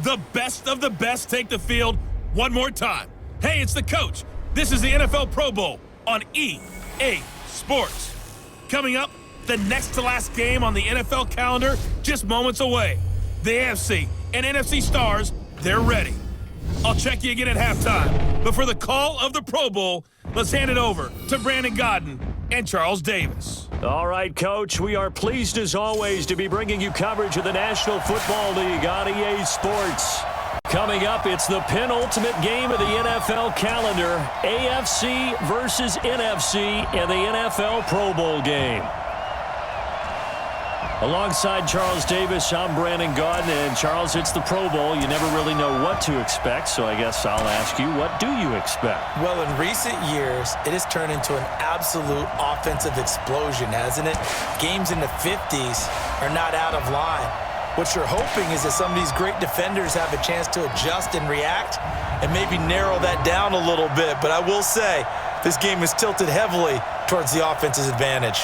the best of the best take the field one more time. Hey, it's the coach. This is the NFL Pro Bowl on EA Sports. Coming up, the next to last game on the NFL calendar just moments away. The AFC and NFC stars, they're ready. I'll check you again at halftime. But for the call of the Pro Bowl, let's hand it over to Brandon Godden and Charles Davis. All right, Coach, we are pleased as always to be bringing you coverage of the National Football League on EA Sports. Coming up, it's the penultimate game of the NFL calendar, AFC versus NFC in the NFL Pro Bowl game. Alongside Charles Davis, I'm Brandon Godden, and Charles, it's the Pro Bowl. You never really know what to expect, so I guess I'll ask you, what do you expect? Well, in recent years, it has turned into an absolute offensive explosion, hasn't it? Games in the 50s are not out of line. What you're hoping is that some of these great defenders have a chance to adjust and react and maybe narrow that down a little bit. But I will say, this game is tilted heavily towards the offense's advantage.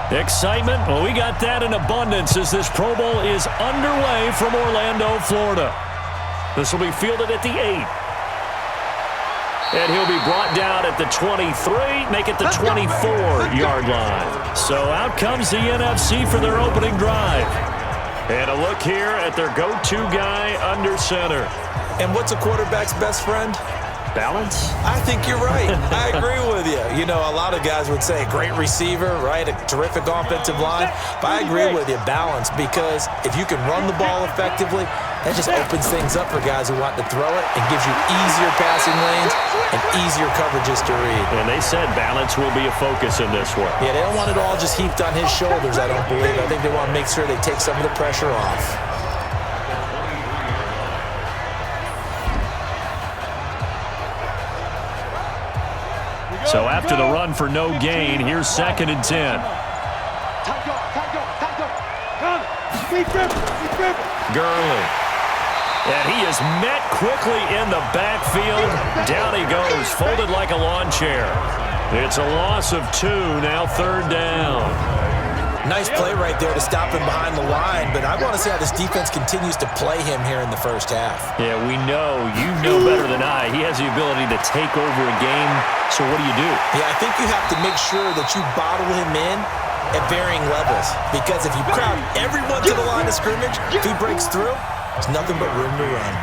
Excitement? Well, we got that in abundance as this Pro Bowl is underway from Orlando, Florida. This will be fielded at the 8. And he'll be brought down at the 23, make it the 24-yard line. So out comes the NFC for their opening drive. And a look here at their go-to guy under center. And what's a quarterback's best friend? Balance? I think you're right. I agree with you. You know, a lot of guys would say great receiver, right? A terrific offensive line. But I agree with you, balance, because if you can run the ball effectively, that just opens things up for guys who want to throw it and gives you easier passing lanes and easier coverages to read. And they said balance will be a focus in this one. Yeah, they don't want it all just heaped on his shoulders, I don't believe. I think they want to make sure they take some of the pressure off. So after the run for no gain, here's 2nd and 10. Gurley. And he is met quickly in the backfield. Down he goes, folded like a lawn chair. It's a loss of 2, now 3rd down. Nice play right there to stop him behind the line, but I want to see how this defense continues to play him here in the first half. Yeah, we know. You know better than I. He has the ability to take over a game, so what do you do? Yeah, I think you have to make sure that you bottle him in at varying levels, because if you crowd everyone to the line of scrimmage, if he breaks through, there's nothing but room to run.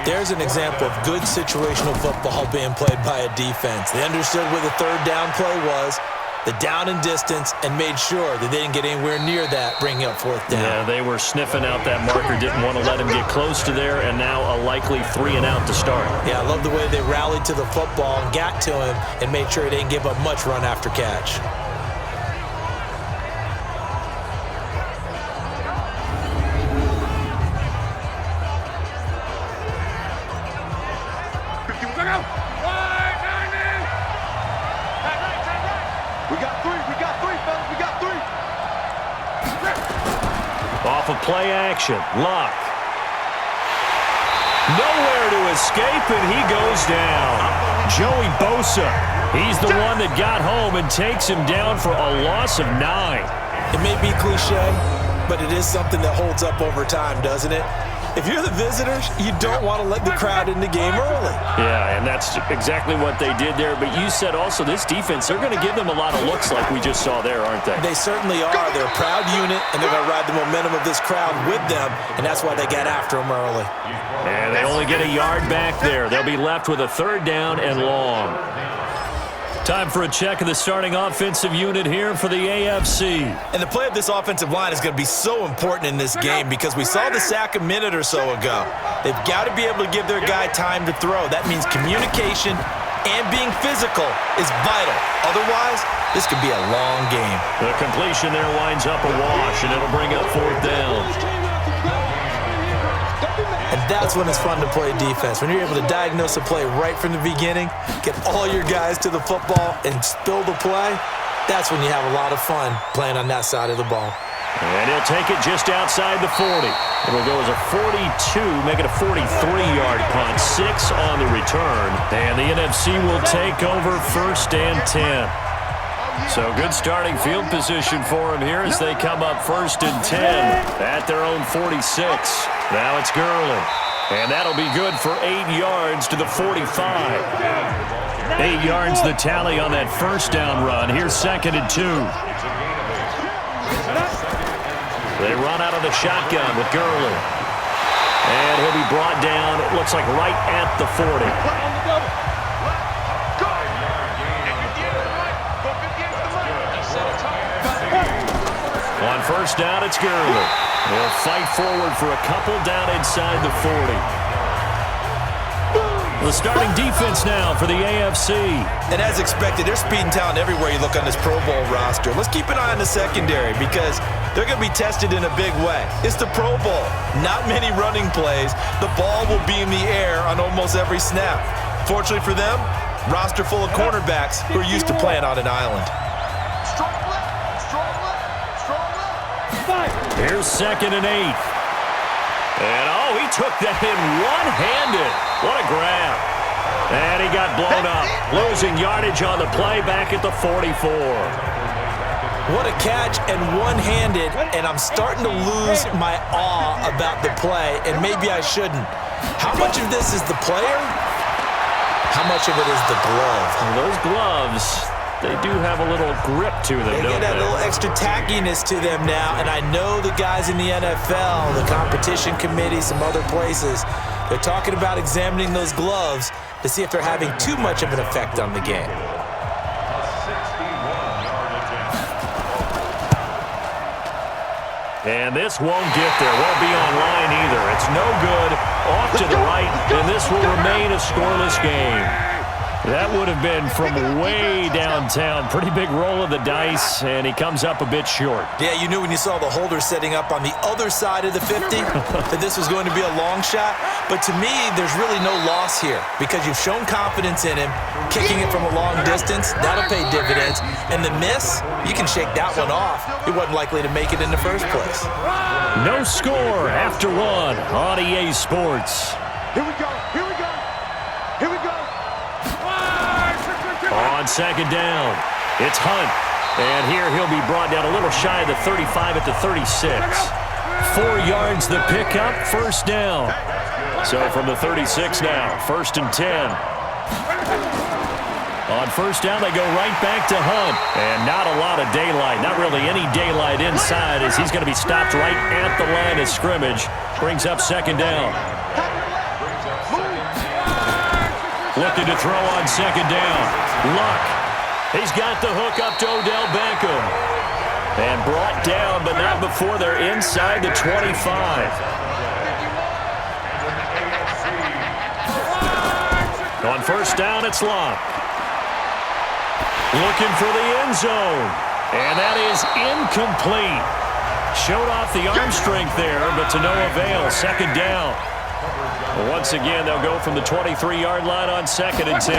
There's an example of good situational football being played by a defense. They understood where the 3rd down play was, the down and distance, and made sure that they didn't get anywhere near that, bringing up 4th down. Yeah, they were sniffing out that marker, didn't want to let him get close to there, and now a likely 3 and out to start. Yeah, I love the way they rallied to the football and got to him and made sure he didn't give up much run after catch. Off of play action, Luck. Nowhere to escape, and he goes down. Joey Bosa, he's the one that got home and takes him down for a loss of 9. It may be cliche, but it is something that holds up over time, doesn't it? If you're the visitors, you don't want to let the crowd in the game early. Yeah, and that's exactly what they did there. But you said also this defense, they're going to give them a lot of looks like we just saw there, aren't they? They certainly are. They're a proud unit, and they're going to ride the momentum of this crowd with them, and that's why they got after them early. And they only get a yard back there. They'll be left with a 3rd down and long. Time for a check of the starting offensive unit here for the AFC. And the play of this offensive line is going to be so important in this game because we saw the sack a minute or so ago. They've got to be able to give their guy time to throw. That means communication and being physical is vital. Otherwise, this could be a long game. The completion there winds up a wash, and it'll bring up 4th down. And That's when it's fun to play defense. When you're able to diagnose a play right from the beginning, get all your guys to the football, and spill the play, that's when you have a lot of fun playing on that side of the ball. And he'll take it just outside the 40. It'll go as a 42, make it a 43-yard punt, 6 on the return. And the NFC will take over 1st and 10. So good starting field position for him here as they come up 1st and 10 at their own 46. Now it's Gurley. And that'll be good for 8 yards to the 45. 8 yards the tally on that first down run. Here's 2nd and 2. They run out of the shotgun with Gurley. And he'll be brought down, it looks like right at the 40. On 1st down, it's Gurley. They'll fight forward for a couple down inside the 40. The starting defense now for the AFC. And as expected, there's speed and talent everywhere you look on this Pro Bowl roster. Let's keep an eye on the secondary because they're going to be tested in a big way. It's the Pro Bowl. Not many running plays. The ball will be in the air on almost every snap. Fortunately for them, roster full of cornerbacks who are used to playing on an island. Here's 2nd and 8. And, oh, he took that in one-handed. What a grab. And he got blown up. Losing yardage on the play back at the 44. What a catch and one-handed, and I'm starting to lose my awe about the play, and maybe I shouldn't. How much of this is the player? How much of it is the glove? Well, those gloves, they do have a little grip to them, They don't get that they? little extra tackiness to them now, and I know the guys in the NFL, the competition committee, some other places, they're talking about examining those gloves to see if they're having too much of an effect on the game. And this won't get there. Won't be online either. It's no good. Off to the right, and this will remain a scoreless game. That would have been from way downtown. Pretty big roll of the dice, and he comes up a bit short. Yeah, you knew when you saw the holder setting up on the other side of the 50 that this was going to be a long shot. But to me, there's really no loss here because you've shown confidence in him. Kicking it from a long distance, that'll pay dividends. And the miss, you can shake that one off. He wasn't likely to make it in the first place. No score after one on EA Sports. Here we go. Here we go. Here we go. On 2nd down, it's Hunt. And here he'll be brought down a little shy of the 35 at the 36. 4 yards the pickup, 1st down. So from the 36 now, 1st and 10. On 1st down, they go right back to Hunt. And not a lot of daylight, not really any daylight inside as he's going to be stopped right at the line of scrimmage. Brings up 2nd down. Looking to throw on 2nd down. Luck. He's got the hook up to Odell Beckham. And brought down, but not before they're inside the 25. On 1st down, it's Luck. Looking for the end zone. And that is incomplete. Showed off the arm strength there, but to no avail. 2nd down. Once again, they'll go from the 23-yard line on 2nd and 10.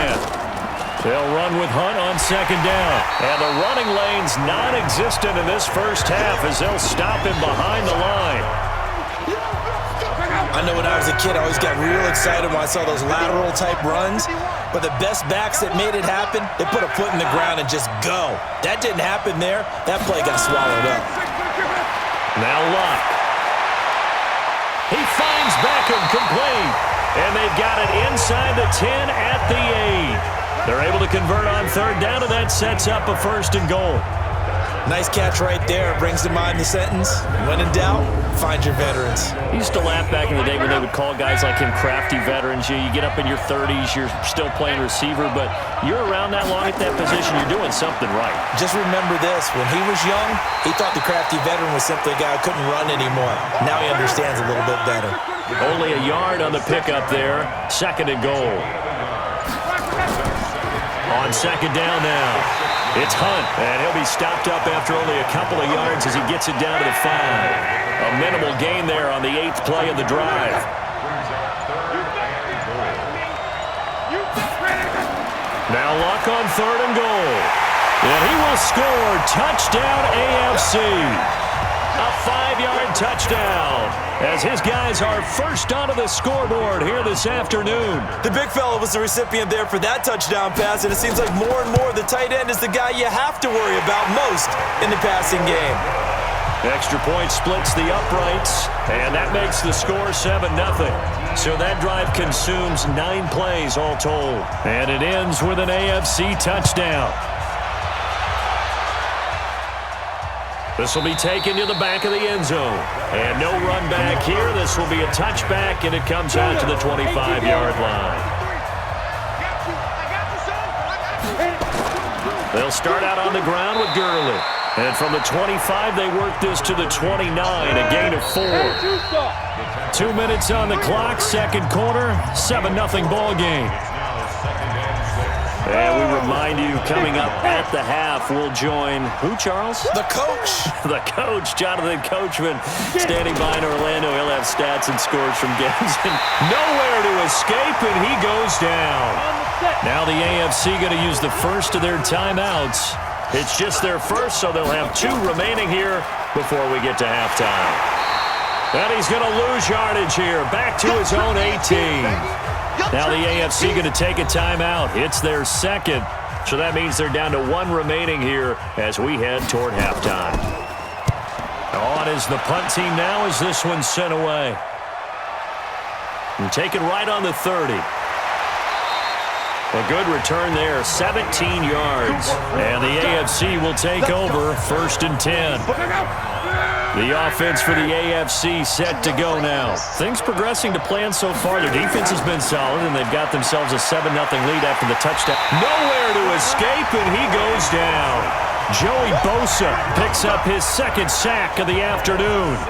They'll run with Hunt on 2nd down. And the running lane's non-existent in this first half as they'll stop him behind the line. I know when I was a kid, I always got real excited when I saw those lateral-type runs. But the best backs that made it happen, they put a foot in the ground and just go. That didn't happen there. That play got swallowed up. Now Luck. He finds Beckham complete. And they've got it inside the 10 at the 8. They're able to convert on 3rd down, and that sets up a 1st and goal. Nice catch right there. Brings to mind the sentence, when in doubt, find your veterans. I used to laugh back in the day when they would call guys like him crafty veterans. You get up in your 30s, you're still playing receiver, but you're around that long at that position, you're doing something right. Just remember this. When he was young, he thought the crafty veteran was simply a guy who couldn't run anymore. Now he understands a little bit better. Only a yard on the pickup there. 2nd and goal. On 2nd down now. It's Hunt, and he'll be stopped up after only a couple of yards as he gets it down to the 5. A minimal gain there on the 8th play of the drive. Now Luck on 3rd and goal. And he will score. Touchdown AFC. A 5-yard touchdown as his guys are first onto the scoreboard here this afternoon. The big fella was the recipient there for that touchdown pass, and it seems like more and more the tight end is the guy you have to worry about most in the passing game. Extra point splits the uprights, and that makes the score 7-0. So that drive consumes 9 plays all told. And it ends with an AFC touchdown. This will be taken to the back of the end zone. And no run back here. This will be a touchback, and it comes out to the 25-yard line. They'll start out on the ground with Gurley. And from the 25, they work this to the 29, a gain of 4. 2 minutes on the clock, second quarter, 7-0 ball game. And we remind you, coming up at the half, we'll join who, Charles? The coach. The coach, Jonathan Coachman, standing by in Orlando. He'll have stats and scores from games. And nowhere to escape, and he goes down. Now the AFC going to use the first of their timeouts. It's just their first, so they'll have 2 remaining here before we get to halftime. And he's going to lose yardage here, back to his own 18. Now the AFC going to take a timeout. It's their second, so that means they're down to 1 remaining here as we head toward halftime. On is the punt team now as this one's sent away. And taken right on the 30. A good return there, 17 yards. And the AFC will take over, 1st and 10. The offense for the AFC set to go now. Things progressing to plan so far. Their defense has been solid, and they've got themselves a 7-0 lead after the touchdown. Nowhere to escape, and he goes down. Joey Bosa picks up his 2nd sack of the afternoon.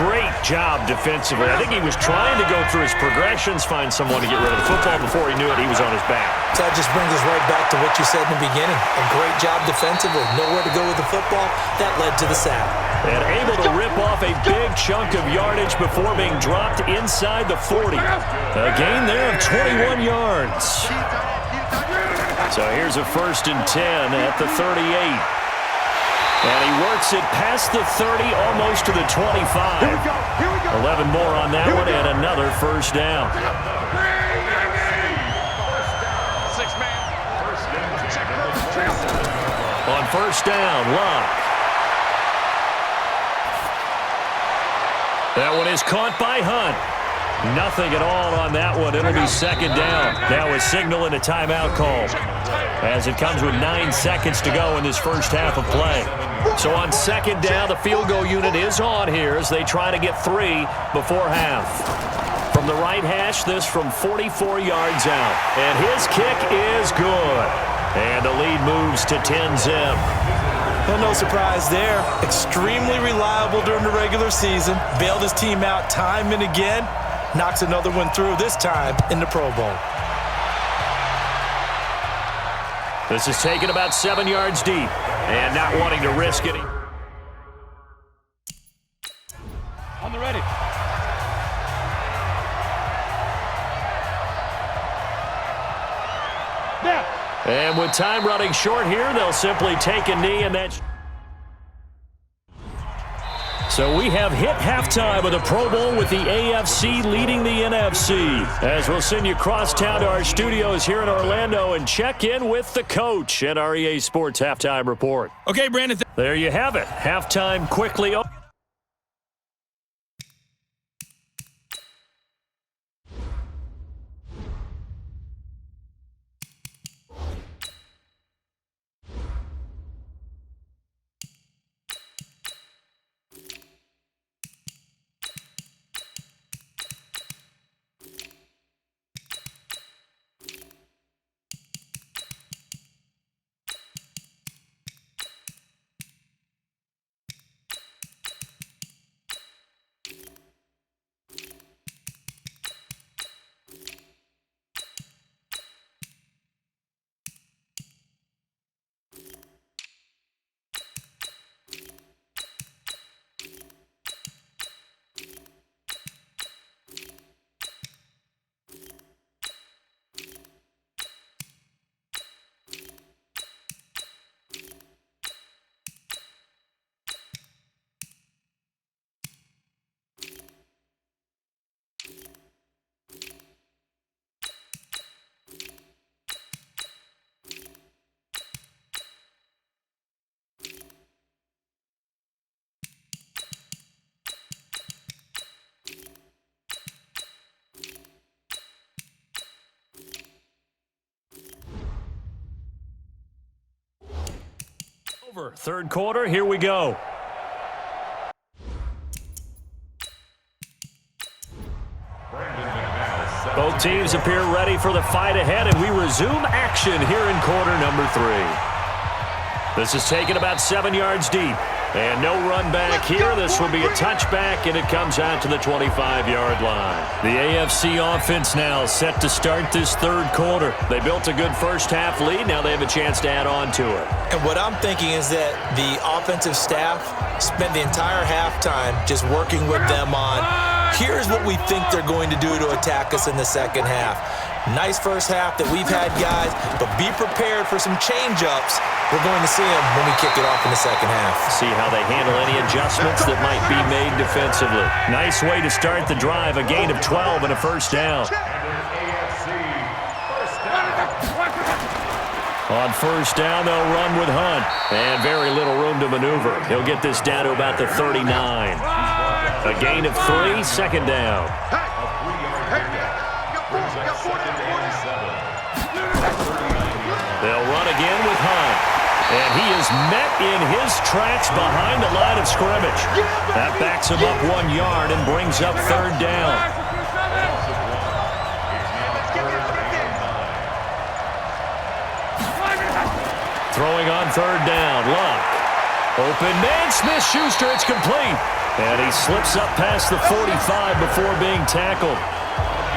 Great job defensively. I think he was trying to go through his progressions, find someone to get rid of the football. Before he knew it, he was on his back. So that just brings us right back to what you said in the beginning. A great job defensively. Nowhere to go with the football. That led to the sack. And able to rip off a big chunk of yardage before being dropped inside the 40. A gain there of 21 yards. So here's a 1st and 10 at the 38. And he works it past the 30, almost to the 25. 11 more on that one, and another first down. On first down, Luck. That one is caught by Hunt. Nothing at all on that one. It'll be 2nd down. Now a signal and a timeout call as it comes with 9 seconds to go in this first half of play. So on 2nd down, the field goal unit is on here as they try to get 3 before half. From the right hash, this from 44 yards out. And his kick is good. And the lead moves to 10-zip. Well, no surprise there. Extremely reliable during the regular season. Bailed his team out time and again. Knocks another one through, this time in the Pro Bowl. This is taken about 7 yards deep. And not wanting to risk it. On the ready. Now. And with time running short here, they'll simply take a knee, and that's... So we have hit halftime of the Pro Bowl with the AFC leading the NFC. As we'll send you cross town to our studios here in Orlando and check in with the coach at our EA Sports Halftime Report. Okay, Brandon. There you have it. Halftime quickly over. Third quarter, here we go. Both teams appear ready for the fight ahead, and we resume action here in quarter number 3. This is taken about 7 yards deep. And no run back here. This will be a touchback, and it comes out to the 25-yard line. The AFC offense now set to start this third quarter. They built a good first-half lead. Now they have a chance to add on to it. And what I'm thinking is that the offensive staff spent the entire halftime just working with them on, here's what we think they're going to do to attack us in the second half. Nice first half that we've had, guys, but be prepared for some change-ups. We're going to see them when we kick it off in the second half. See how they handle any adjustments that might be made defensively. Nice way to start the drive, a gain of 12 and a first down. On first down, they'll run with Hunt. And very little room to maneuver. He'll get this down to about the 39. A gain of 3, second down. They'll run again with Hunt. And he is met in his tracks behind the line of scrimmage. That backs him up 1 yard and brings up third down. Throwing on third down, Luck. Open man, Smith-Schuster, it's complete. And he slips up past the 45 before being tackled.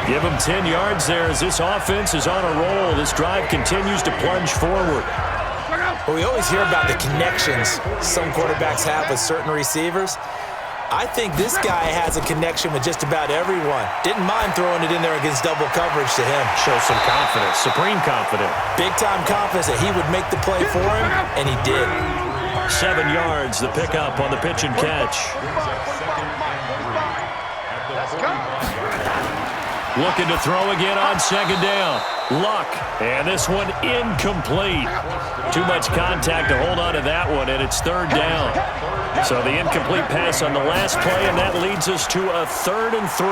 Give him 10 yards there as this offense is on a roll. This drive continues to plunge forward. Well, we always hear about the connections some quarterbacks have with certain receivers. I think this guy has a connection with just about everyone. Didn't mind throwing it in there against double coverage to him. Shows some confidence, supreme confidence. Big-time confidence that he would make the play for him, and he did. 7 yards, the pickup on the pitch and catch. Looking to throw again on second down. Luck, and this one incomplete. Too much contact to hold on to that one, and it's third down. So the incomplete pass on the last play, and that leads us to a 3rd and 3.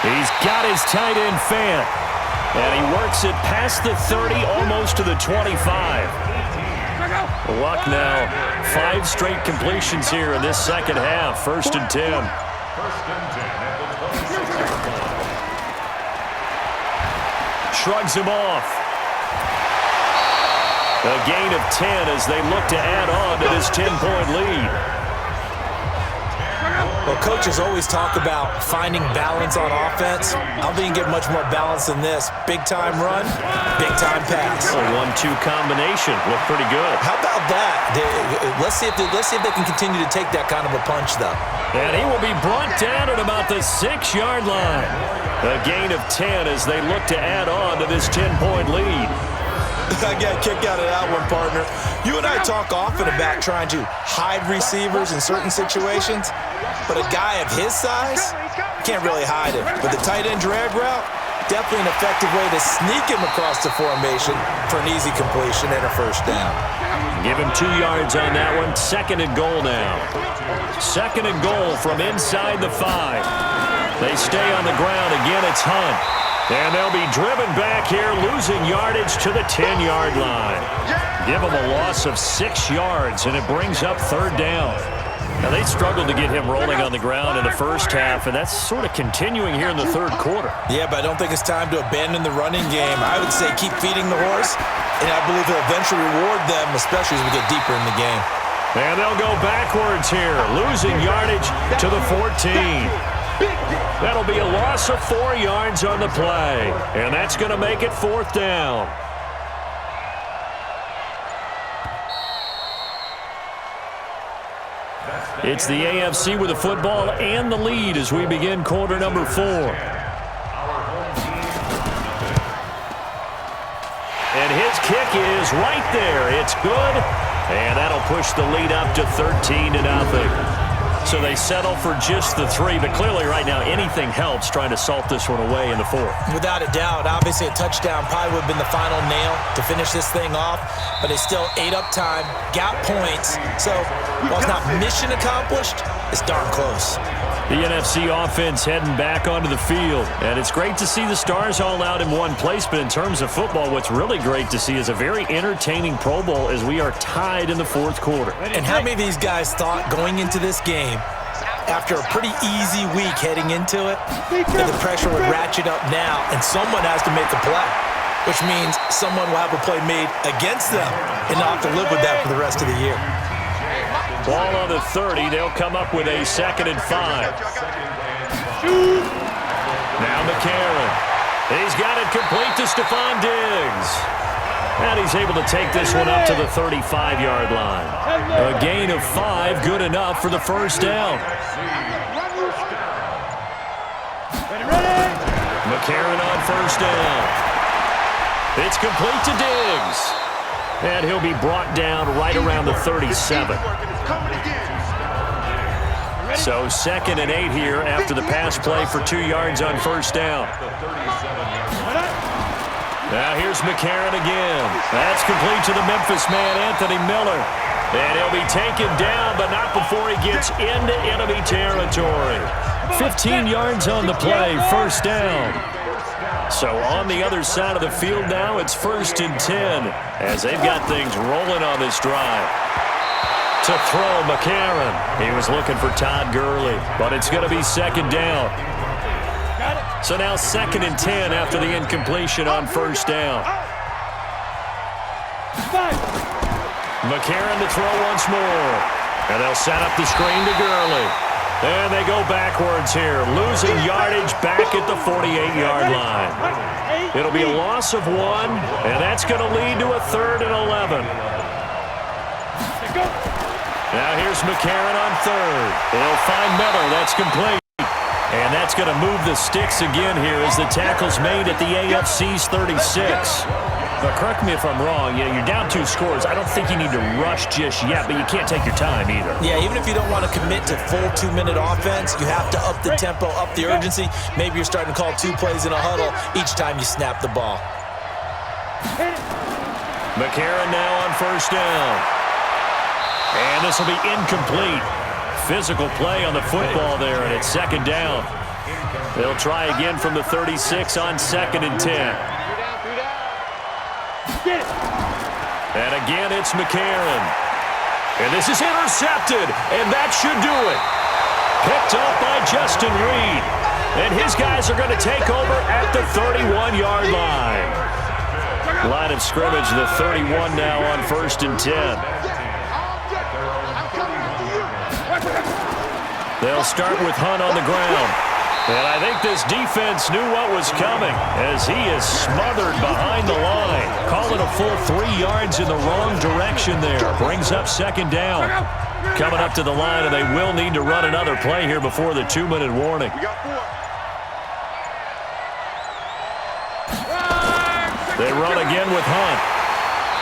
He's got his tight end Fant, and he works it past the 30, almost to the 25. Luck now, 5 straight completions here in this second half. 1st and 10. Shrugs him off. A gain of 10 as they look to add on to this 10-point lead. Well, coaches always talk about finding balance on offense. I don't think you get much more balance than this. Big-time run, big-time pass. A 1-2 combination. Looked pretty good. How about that? Let's see if they can continue to take that kind of a punch, though. And he will be brought down at about the 6-yard line. A gain of 10 as they look to add on to this 10-point lead. I got a kick out of that one, partner. You and I talk often about trying to hide receivers in certain situations, but a guy of his size can't really hide him. But the tight end drag route, definitely an effective way to sneak him across the formation for an easy completion and a first down. Give him 2 yards on that one. 2nd and goal now. 2nd and goal from inside the 5. They stay on the ground. Again, it's Hunt. And they'll be driven back here, losing yardage to the 10-yard line. Give them a loss of 6 yards, and it brings up third down. Now, they struggled to get him rolling on the ground in the first half, and that's sort of continuing here in the third quarter. Yeah, but I don't think it's time to abandon the running game. I would say keep feeding the horse, and I believe he'll eventually reward them, especially as we get deeper in the game. And they'll go backwards here, losing yardage to the 14. That'll be a loss of 4 yards on the play, and that's going to make it 4th down. It's the AFC with the football and the lead as we begin quarter number 4. And his kick is right there. It's good, and that'll push the lead up to 13-0. So they settle for just the 3, but clearly right now anything helps trying to salt this one away in the 4th. Without a doubt, obviously a touchdown probably would have been the final nail to finish this thing off, but it's still ate up time, got points. So while it's not mission accomplished, it's darn close. The NFC offense heading back onto the field. And it's great to see the stars all out in one place, but in terms of football, what's really great to see is a very entertaining Pro Bowl as we are tied in the fourth quarter. And how many of these guys thought going into this game, after a pretty easy week heading into it, that the pressure would ratchet up now and someone has to make the play, which means someone will have a play made against them and not have to live with that for the rest of the year. Ball on the 30. They'll come up with a 2nd and 5. Now McCarron. He's got it complete to Stephon Diggs. And he's able to take this one up to the 35-yard line. A gain of 5, good enough for the first down. McCarron on first down. It's complete to Diggs. And he'll be brought down right around the 37. So 2nd and 8 here after the pass play for 2 yards on first down. Now here's McCarron again. That's complete to the Memphis man, Anthony Miller. And he'll be taken down, but not before he gets into enemy territory. 15 yards on the play, first down. So on the other side of the field now, it's 1st and 10 as they've got things rolling on this drive. To throw, McCarron. He was looking for Todd Gurley, but it's going to be 2nd down. So now 2nd and 10 after the incompletion on first down. McCarron to throw once more. And they'll set up the screen to Gurley. And they go backwards here, losing yardage back at the 48-yard line. It'll be a loss of 1, and that's going to lead to a 3rd and 11. Now here's McCarron on 3rd. He'll find Miller. That's complete. And that's going to move the sticks again here as the tackle's made at the AFC's 36. But correct me if I'm wrong, you're down 2 scores. I don't think you need to rush just yet, but you can't take your time either. Yeah, even if you don't want to commit to full 2-minute offense, you have to up the tempo, up the urgency. Maybe you're starting to call 2 plays in a huddle each time you snap the ball. McCarron now on first down. And this will be incomplete. Physical play on the football there, and it's 2nd down. They'll try again from the 36 on 2nd and 10. And again, it's McCarron. And this is intercepted, and that should do it. Picked up by Justin Reed. And his guys are going to take over at the 31-yard line. Line of scrimmage, the 31 now on 1st and 10. They'll start with Hunt on the ground. And I think this defense knew what was coming as he is smothered behind the line. Call it a full 3 yards in the wrong direction there. Brings up 2nd down. Coming up to the line, and they will need to run another play here before the 2-minute warning. They run again with Hunt.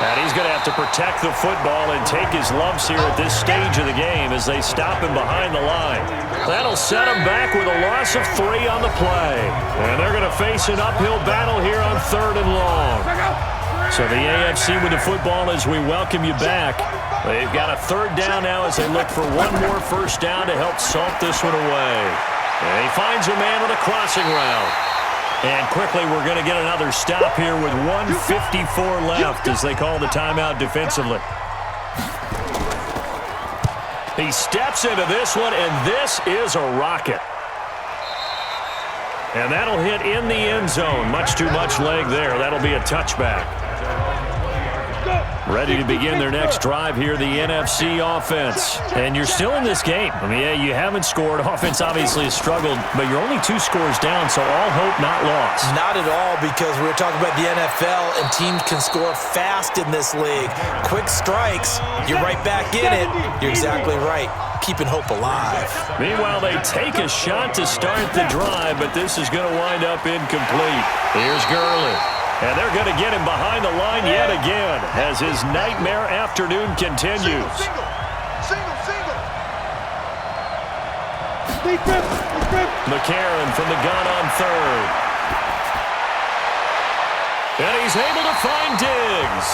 And he's going to have to protect the football and take his lumps here at this stage of the game as they stop him behind the line. That'll set him back with a loss of 3 on the play. And they're going to face an uphill battle here on 3rd and long. So the AFC with the football as we welcome you back. They've got a 3rd down now as they look for one more first down to help salt this one away. And he finds a man with a crossing route. And quickly, we're going to get another stop here with 1:54 left as they call the timeout defensively. He steps into this one, and this is a rocket. And that'll hit in the end zone. Much too much leg there. That'll be a touchback. Ready to begin their next drive here, the NFC offense. And you're still in this game. I mean, yeah, you haven't scored. Offense obviously has struggled, but you're only 2 scores down, so all hope not lost. Not at all, because we're talking about the NFL, and teams can score fast in this league. Quick strikes, you're right back in it. You're exactly right. Keeping hope alive. Meanwhile, they take a shot to start the drive, but this is going to wind up incomplete. Here's Gurley. And they're going to get him behind the line yet again as his nightmare afternoon continues. McCarron from the gun on 3rd. And he's able to find Diggs.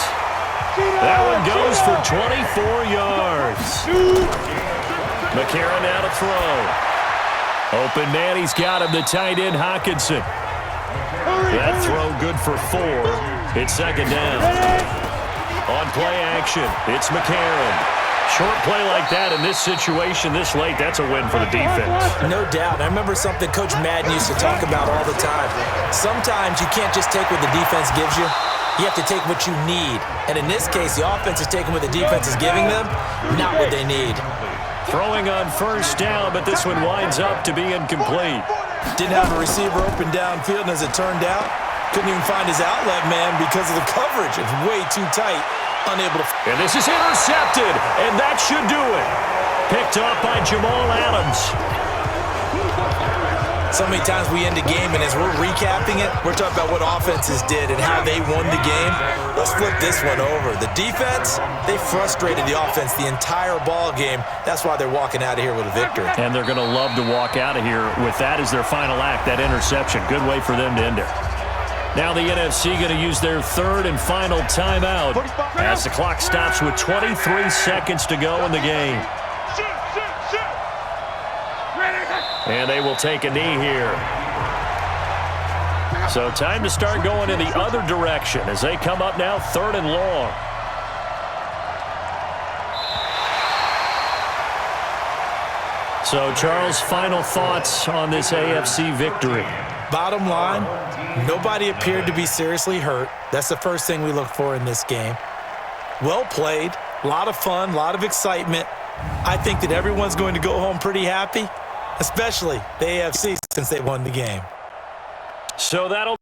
That one goes for 24 yards. McCarron now to throw. Open man, he's got him, the tight end, Hawkinson. That throw good for 4. It's second down. On play action, it's McCarron. Short play like that in this situation this late, that's a win for the defense. No doubt. I remember something Coach Madden used to talk about all the time. Sometimes you can't just take what the defense gives you. You have to take what you need. And in this case, the offense is taking what the defense is giving them, not what they need. Throwing on first down, but this one winds up to be incomplete. Didn't have a receiver open downfield, and as it turned out, couldn't even find his outlet man because of the coverage. It's way too tight, unable to... And this is intercepted, and that should do it. Picked up by Jamal Adams. So many times we end the game, and as we're recapping it, we're talking about what offenses did and how they won the game. Let's flip this one over. The defense, they frustrated the offense the entire ball game. That's why they're walking out of here with a victory. And they're going to love to walk out of here with that as their final act, that interception. Good way for them to end it. Now the NFC going to use their third and final timeout as the clock stops with 23 seconds to go in the game. And they will take a knee here. So time to start going in the other direction as they come up now 3rd and long. So, Charles, final thoughts on this AFC victory? Bottom line, nobody appeared to be seriously hurt. That's the first thing we look for in this game. Well played, a lot of fun, a lot of excitement. I think that everyone's going to go home pretty happy, especially the AFC since they won the game. So that'll